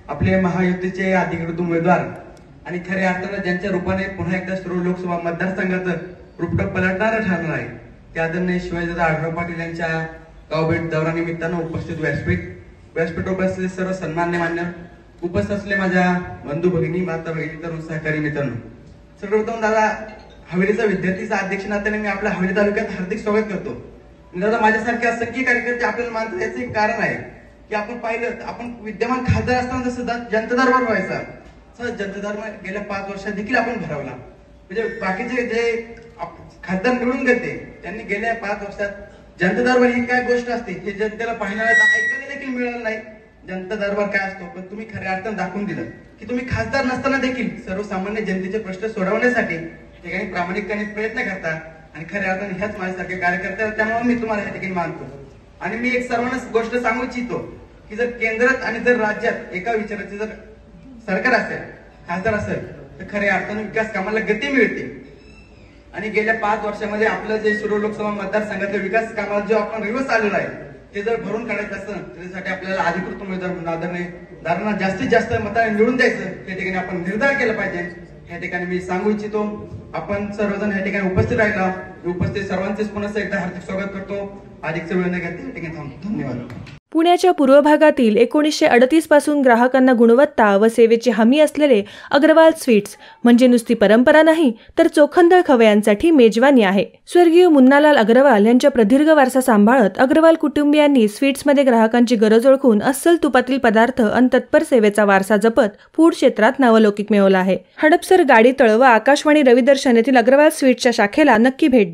आपले महायुतीचे अधिकृत उमेदवार आणि खऱ्या अर्थानं ज्यांच्या रूपाने पुन्हा एकदा शिरूर लोकसभा मतदारसंघाचं रूपटं पलटणारं ठरणार आहे त्या आदरणीय शिवाजीदादा आढळराव पाटील यांच्या गावभेट दौऱ्यानिमित्तानं उपस्थित व्यासपीठ उपस्थित सर्व सन्मान्य मान्य उपस्थित असले माझ्या बंधू भगिनी माता भगिनी तरुण सहकारी मित्रांनो, सर्वप्रथम दादा हवेलीचा विद्यार्थीचा अध्यक्ष नात्याने मी आपल्या हवेली तालुक्यात हार्दिक स्वागत करतो। दादा माझ्यासारखे असंख्य कार्यकर्ते आपल्याला मानतात याचं एक कारण आहे की आपण पाहिलं आपण विद्यमान खासदार असताना जसं जनता दरबार व्हायचा जनता दरबार गेल्या 5 वर्षात देखील आपण भरवला। म्हणजे बाकीचे जे खासदार निवडून गेले त्यांनी गेल्या 5 वर्षात जनता दरबार ही काय गोष्ट असते हे जनतेला पाहण्याला ऐकायला देखील मिळालं नाही। जनता दरबार काय असतो पण तुम्ही खऱ्या अर्थानं दाखवून दिलं की तुम्ही खासदार नसताना देखील सर्वसामान्य जनतेचे प्रश्न सोडवण्यासाठी ठिकाणी प्रामाणिकपणे प्रयत्न करता आणि खऱ्या अर्थाने ह्याच माझ्यासारखे कार्यकर्ते त्यामुळे मी तुम्हाला या ठिकाणी मानतो। आणि मी एक सर्वांना गोष्ट सांगू इच्छितो की जर केंद्रात आणि जर राज्यात एका विचाराचे जर सरकार असेल खासदार असेल तर खऱ्या अर्थाने विकास कामाला गती मिळते। आणि गेल्या 5 वर्षामध्ये आपलं जे शिरूर लोकसभा मतदारसंघातल्या विकास कामाला जो आपण रिव्हर्स आलेला आहे ते जर भरून काढायचं असेल त्यासाठी आपल्याला अधिकृत उमेदवार म्हणून आदरणीय दादांना जास्तीत जास्त मताने निवडून द्यायचं या ठिकाणी आपण निर्धार केला पाहिजे। या ठिकाणी मी सांगू इच्छितो आपण सर्वजण या ठिकाणी उपस्थित राहिला उपस्थित सर्वांचेच पुन्हा एकदा हार्दिक स्वागत करतो। अधिकचा वेळ न घेता या ठिकाणी थांबतो। धन्यवाद। पुण्याच्या पूर्व भागातील 1938 पासून ग्राहकांना गुणवत्ता व सेवेची हमी असलेले अग्रवाल स्वीट्स म्हणजे नुसती परंपरा नाही तर चोखंदळ खवयांसाठी मेजवानी आहे। स्वर्गीय मुन्नालाल अग्रवाल यांच्या प्रदीर्घ वारसा सांभाळत अग्रवाल कुटुंबियांनी स्वीट्समध्ये ग्राहकांची गरज ओळखून अस्सल तुपातील पदार्थ आणि तत्पर सेवेचा वारसा जपत फूड क्षेत्रात नावलौकिक मिळवला आहे। हडपसर गाडीतळ व आकाशवाणी रविदर्शन येथील अग्रवाल स्वीट्सच्या शाखेला नक्की भेट द्या।